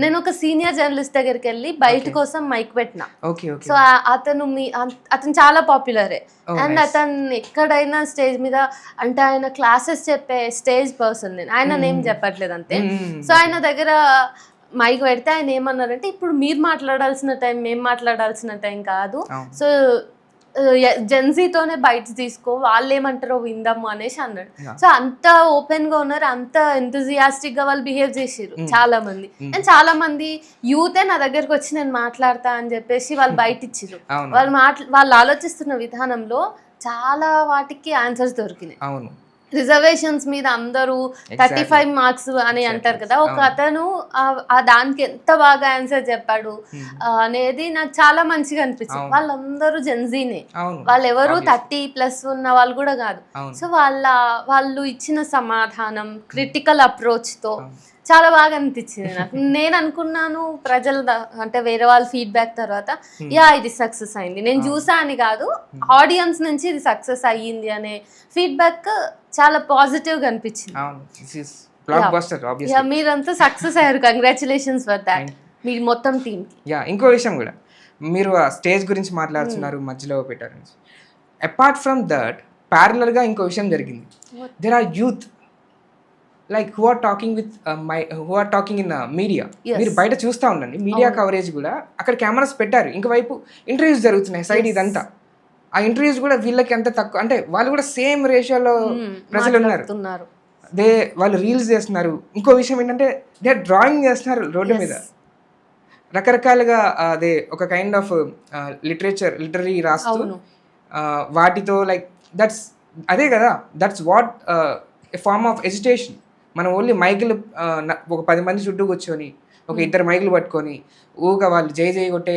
నేను ఒక senior journalist దగ్గరికి వెళ్ళి బయట కోసం మైక్ పెట్టిన. సో అతను చాలా పాపులరే అండ్ అతను ఎక్కడైనా స్టేజ్ మీద అంటే ఆయన క్లాసెస్ చెప్పే స్టేజ్ పర్సన్. నేను ఆయన నేమ్ చెప్పట్లేదు అంతే. సో ఆయన దగ్గర మైక్ పెడితే ఆయన ఏమన్నారంటే, ఇప్పుడు మీరు మాట్లాడాల్సిన టైం మేము మాట్లాడాల్సిన టైం కాదు, సో జెన్జీతోనే బైట్స్ తీసుకో, వాళ్ళు ఏమంటారో విందాము అనేసి అన్నాడు. సో అంత ఓపెన్ గా ఉన్నారు, అంత ఎంతజియాస్టిక్ గా వాళ్ళు బిహేవ్ చేసారు చాలా మంది. అండ్ చాలా మంది యూతే నా దగ్గరకు వచ్చి నేను మాట్లాడతా అని చెప్పేసి వాళ్ళు బయట ఇచ్చిర్రు. వాళ్ళు ఆలోచిస్తున్న విధానంలో చాలా వాటికి ఆన్సర్స్ దొరికినాయి. రిజర్వేషన్స్ మీద అందరూ 35 మార్క్స్ అని అంటారు కదా, ఒక అతను దానికి ఎంత బాగా ఆన్సర్ చెప్పాడు అనేది నాకు చాలా మంచిగా అనిపించింది. వాళ్ళందరూ జెన్జీనే, వాళ్ళు ఎవరు 30+ ఉన్న వాళ్ళు కూడా కాదు. సో వాళ్ళు ఇచ్చిన సమాధానం క్రిటికల్ అప్రోచ్ తో చాలా బాగా అనిపించింది నాకు. నేను అనుకున్నాను ప్రజల అంటే వేరే వాళ్ళ ఫీడ్బ్యాక్ తర్వాత ఇది సక్సెస్ అయింది, నేను చూసా అని కాదు, ఆడియన్స్ నుంచి ఇది సక్సెస్ అయ్యింది అనే ఫీడ్బ్యాక్ చాలా పాజిటివ్ గా అనిపించింది. మీరంతా సక్సెస్ అయ్యారు, కంగ్రాచులేషన్స్ ఫర్ దాట్ మీ మొత్తం టీమ్ కి. ఇంకో విషయం కూడా, మీరు ఆ స్టేజ్ గురించి మాట్లాడుతున్నారు, మధ్యలో పెట్టారు. అపార్ట్ ఫ్రమ్ దట్ ప్యారలల్ గా ఇంకో విషయం జరిగింది. There are youth like who are talking in media. మీరు బయట చూస్తూ ఉండండి, మీడియా కవరేజ్ కూడా అక్కడ కెమెరాస్ పెట్టారు, ఇంకోవైపు ఇంటర్వ్యూస్ జరుగుతున్నాయి సైడ్ ఇదంతా. ఆ ఇంటర్వ్యూస్ కూడా వీళ్ళకి ఎంత తక్కువ అంటే వాళ్ళు కూడా సేమ్ రేషియోలో ప్రజలు ఉన్నారు. వాళ్ళు రీల్స్ చేస్తున్నారు. ఇంకో విషయం ఏంటంటే దే డ్రాయింగ్ చేస్తున్నారు రోడ్డు మీద రకరకాలుగా, అదే ఒక కైండ్ ఆఫ్ లిటరీ రాస్తూ వాటితో లైక్ అదే కదా, that's what a form of agitation. మనం ఓన్లీ మైకులు ఒక 10 మంది చుట్టూ కూర్చొని ఒక 2 మైకులు పట్టుకొని ఊగా వాళ్ళు జై కొట్టే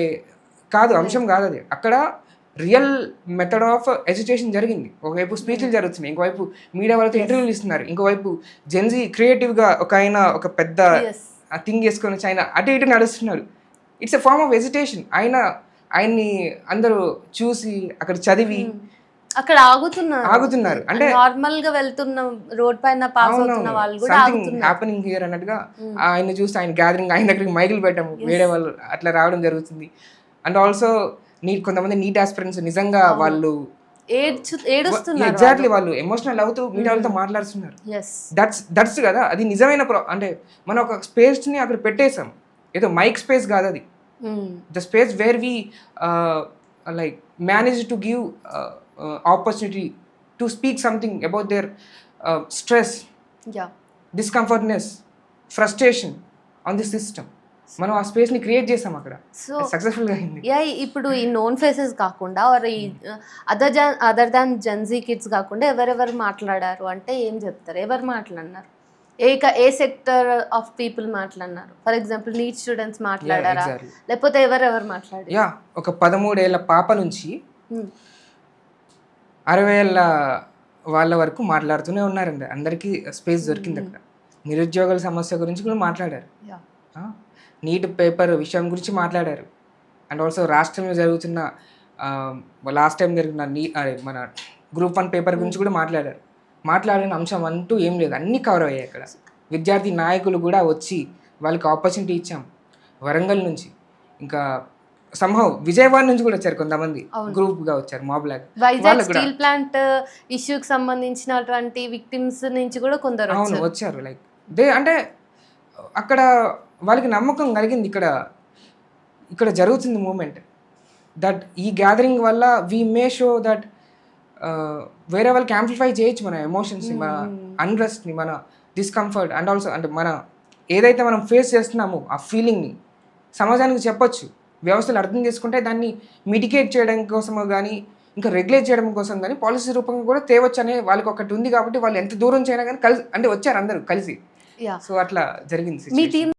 కాదు అంశం కాదు అది. అక్కడ రియల్ మెథడ్ ఆఫ్ ఎడ్యుకేషన్ జరిగింది. ఒకవైపు స్పీచ్లు జరుగుతున్నాయి, ఇంకోవైపు మీడియా వాళ్ళతో ఇంటర్వ్యూలు ఇస్తున్నారు, ఇంకోవైపు జెన్జీ క్రియేటివ్గా ఒక పెద్ద థింగ్ వేసుకొని వచ్చి ఆయన అటు ఇటు నడుస్తున్నాడు. It's a form of education. ఆయన్ని అందరూ చూసి అక్కడ చదివి అక్కడ ఆగుతున్నారు అంటే నార్మల్ గా వెళ్తున్న రోడ్ పైన పాస్ అవుతున్న వాళ్ళు కూడా హ్యాపెనింగ్ హియర్ అన్నట్టుగా ఆయన చూసి ఆయన గ్యాదరింగ్, ఆయన దగ్గరికి మైకులు పెట్టాము, వేరే వాళ్ళు అట్లా రావడం జరుగుతుంది. అండ్ ఆల్సో కొంతమంది నీట్ ఆస్పిరెంట్స్ నిజంగా వాళ్ళు ఎగ్జాక్ట్లీ వాళ్ళు ఎమోషనల్ అవుతూ మీడియా వాళ్ళతో మాట్లాడుతున్నారు. దట్స్ కదా అది నిజమైన అంటే మనం ఒక స్పేస్ ని అక్కడ పెట్టేసాం, ఏదో మైక్ స్పేస్ కాదు అది. The space where we like manage to give opportunity to speak something about their stress, discomfortness, frustration on the system. మనం ఆ స్పేస్ ని క్రియేట్ చేసాం అక్కడ, సక్సెస్ఫుల్ గా అయింది. ఇప్పుడు ఈ నోన్ ఫేసెస్ కాకుండా అదర్ దాన్ జెన్జీ కిడ్స్ కాకుండా ఎవరెవరు మాట్లాడారు అంటే ఏం చెప్తారు? ఎవరు మాట్లాడినారు? ఏ సెక్టర్ ఆఫ్ పీపుల్ మాట్లాడినారు? ఫర్ ఎగ్జాంపుల్ నీట్ స్టూడెంట్స్ మాట్లాడారా, లేకపోతే ఎవరెవరు మాట్లాడారు? ఒక 13 ఏళ్ల పాప నుంచి 60 ఏళ్ళ వాళ్ళ వరకు మాట్లాడుతూనే ఉన్నారండి. అందరికీ స్పేస్ దొరికింది అక్కడ. నిరుద్యోగుల సమస్య గురించి కూడా మాట్లాడారు, నీట్ పేపర్ విషయం గురించి మాట్లాడారు. అండ్ ఆల్సో రాష్ట్రంలో జరుగుతున్న లాస్ట్ టైం జరిగిన మన గ్రూప్ 1 పేపర్ గురించి కూడా మాట్లాడారు. మాట్లాడిన అంశం అంటూ ఏం లేదు, అన్నీ కవర్ అయ్యాయి అక్కడ. విద్యార్థి నాయకులు కూడా వచ్చి వాళ్ళకి ఆపర్చునిటీ ఇచ్చాం. వరంగల్ నుంచి, ఇంకా సంహవ్ విజయవాడ నుంచి కూడా వచ్చారు కొంతమంది, గ్రూప్ గా వచ్చారు, మాబ్ లాగా. వైజాగ్ స్టీల్ ప్లాంట్ ఇష్యూకి సంబంధించినటువంటి విక్టిమ్స్ నుంచి కూడా కొందరు వచ్చారు. లైక్ అంటే అక్కడ వాళ్ళకి నమ్మకం కలిగింది, ఇక్కడ జరుగుతుంది మూమెంట్. దట్ ఈ గ్యాదరింగ్ వల్ల వీ మే షో దట్ వేరే వాళ్ళకి యాంప్లిఫై చేయొచ్చు మన ఎమోషన్స్ని, మన అన్రెస్ట్ని, మన డిస్కంఫర్ట్. అండ్ ఆల్సో అంటే మన ఏదైతే మనం ఫేస్ చేస్తున్నామో ఆ ఫీలింగ్ని సమాజానికి చెప్పొచ్చు. వ్యవస్థలు అర్థం చేసుకుంటే దాన్ని మిటికేట్ చేయడం కోసమో కానీ ఇంకా రెగ్యులేట్ చేయడం కోసం కానీ పాలసీ రూపంగా కూడా తేవచ్చు అనే వాళ్ళకి ఒకటి ఉంది. కాబట్టి వాళ్ళు ఎంత దూరం చేయనా కానీ కలిసి అంటే వచ్చారు అందరూ కలిసి. సో అట్లా జరిగింది.